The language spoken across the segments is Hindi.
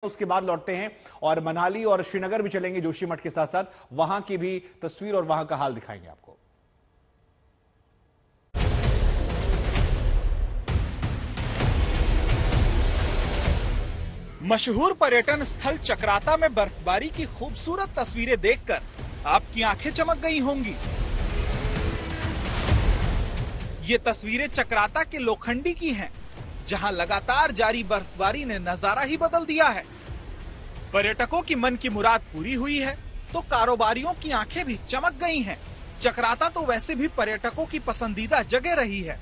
उसके बाद लौटते हैं और मनाली और श्रीनगर भी चलेंगे जोशीमठ के साथ साथ, वहां की भी तस्वीर और वहां का हाल दिखाएंगे आपको। मशहूर पर्यटन स्थल चक्राता में बर्फबारी की खूबसूरत तस्वीरें देखकर आपकी आंखें चमक गई होंगी। ये तस्वीरें चक्राता के लोखंडी की हैं, जहां लगातार जारी बर्फबारी ने नजारा ही बदल दिया है। पर्यटकों की मन की मुराद पूरी हुई है तो कारोबारियों की आंखें भी चमक गई हैं। चक्राता तो वैसे भी पर्यटकों की पसंदीदा जगह रही है।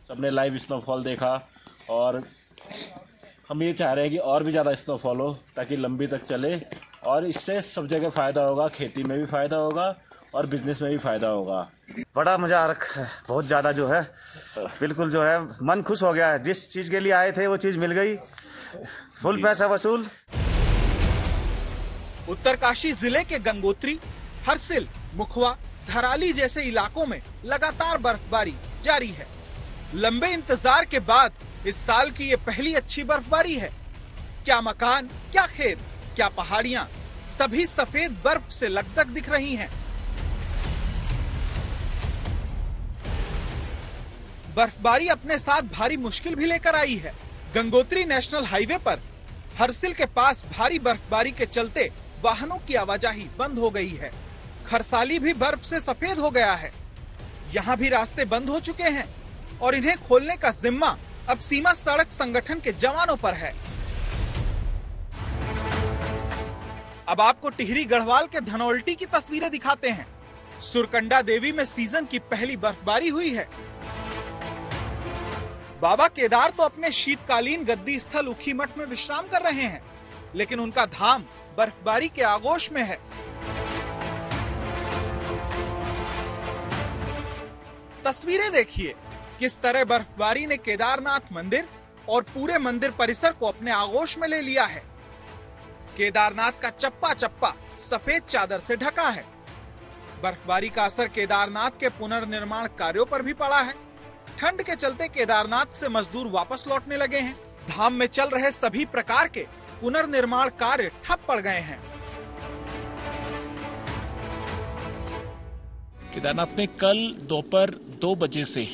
सबने लाइव स्नोफॉल देखा और हम ये चाह रहे हैं कि और भी ज्यादा स्नोफॉल हो ताकि लंबी तक चले और इससे सब जगह फायदा होगा, खेती में भी फायदा होगा और बिजनेस में भी फायदा होगा। बड़ा मजा आ रखा है, बहुत ज्यादा जो है बिल्कुल जो है मन खुश हो गया है। जिस चीज के लिए आए थे वो चीज मिल गई, फुल पैसा वसूल। उत्तरकाशी जिले के गंगोत्री, हरसिल, मुखवा, धराली जैसे इलाकों में लगातार बर्फबारी जारी है। लंबे इंतजार के बाद इस साल की ये पहली अच्छी बर्फबारी है। क्या मकान, क्या खेत, क्या पहाड़ियां, सभी सफेद बर्फ से लकदक दिख रही हैं। बर्फबारी अपने साथ भारी मुश्किल भी लेकर आई है। गंगोत्री नेशनल हाईवे पर हरसिल के पास भारी बर्फबारी के चलते वाहनों की आवाजाही बंद हो गई है। खरसाली भी बर्फ से सफेद हो गया है। यहाँ भी रास्ते बंद हो चुके हैं और इन्हें खोलने का जिम्मा अब सीमा सड़क संगठन के जवानों पर है। अब आपको टिहरी गढ़वाल के धनौल्टी की तस्वीरें दिखाते हैं। सुरकंडा देवी में सीजन की पहली बर्फबारी हुई है। बाबा केदार तो अपने शीतकालीन गद्दी स्थल उखीमठ में विश्राम कर रहे हैं, लेकिन उनका धाम बर्फबारी के आगोश में है। तस्वीरें देखिए, किस तरह बर्फबारी ने केदारनाथ मंदिर और पूरे मंदिर परिसर को अपने आगोश में ले लिया है। केदारनाथ का चप्पा चप्पा सफेद चादर से ढका है। बर्फबारी का असर केदारनाथ के पुनर्निर्माण कार्यों पर भी पड़ा है। ठंड के चलते केदारनाथ से मजदूर वापस लौटने लगे हैं। धाम में चल रहे सभी प्रकार के पुनर्निर्माण कार्य ठप पड़ गए हैं। केदारनाथ में कल दोपहर 2 बजे से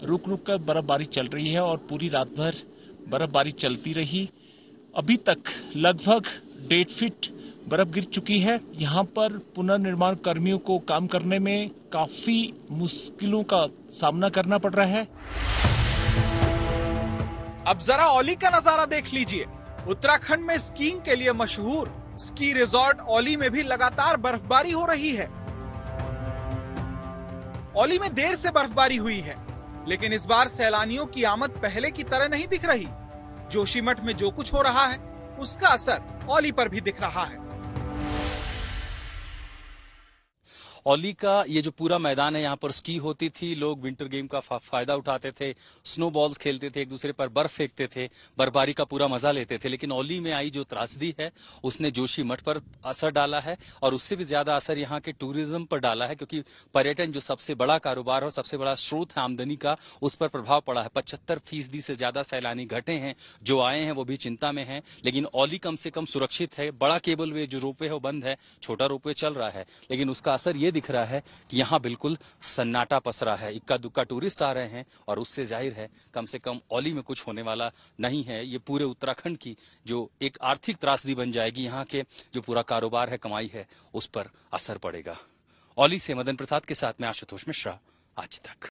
रुक रुक कर बर्फबारी चल रही है और पूरी रात भर बर्फबारी चलती रही। अभी तक लगभग 1.5 फीट बर्फ गिर चुकी है। यहाँ पर पुनर्निर्माण कर्मियों को काम करने में काफी मुश्किलों का सामना करना पड़ रहा है। अब जरा औली का नजारा देख लीजिए। उत्तराखंड में स्कीइंग के लिए मशहूर स्की रिजॉर्ट औली में भी लगातार बर्फबारी हो रही है। औली में देर से बर्फबारी हुई है, लेकिन इस बार सैलानियों की आमद पहले की तरह नहीं दिख रही। जोशीमठ में जो कुछ हो रहा है उसका असर औली पर भी दिख रहा है। औली का ये जो पूरा मैदान है, यहाँ पर स्की होती थी, लोग विंटर गेम का फायदा उठाते थे, स्नो बॉल्स खेलते थे, एक दूसरे पर बर्फ फेंकते थे, बर्फबारी का पूरा मजा लेते थे। लेकिन औली में आई जो त्रासदी है उसने जोशीमठ पर असर डाला है और उससे भी ज्यादा असर यहाँ के टूरिज्म पर डाला है, क्योंकि पर्यटन जो सबसे बड़ा कारोबार और सबसे बड़ा स्रोत है आमदनी का, उस पर प्रभाव पड़ा है। 75% से ज्यादा सैलानी घटे हैं, जो आए हैं वो भी चिंता में हैं। लेकिन औली कम से कम सुरक्षित है। बड़ा केबल वे जो रोपवे है वो बंद है, छोटा रोपवे चल रहा है, लेकिन उसका असर ये दिख रहा है कि यहाँ बिल्कुल सन्नाटा पसरा है। इक्का दुक्का टूरिस्ट आ रहे हैं और उससे जाहिर है कम से कम औली में कुछ होने वाला नहीं है। ये पूरे उत्तराखंड की जो एक आर्थिक त्रासदी बन जाएगी, यहाँ के जो पूरा कारोबार है, कमाई है, उस पर असर पड़ेगा। औली से मदन प्रसाद के साथ में आशुतोष मिश्रा, आज तक।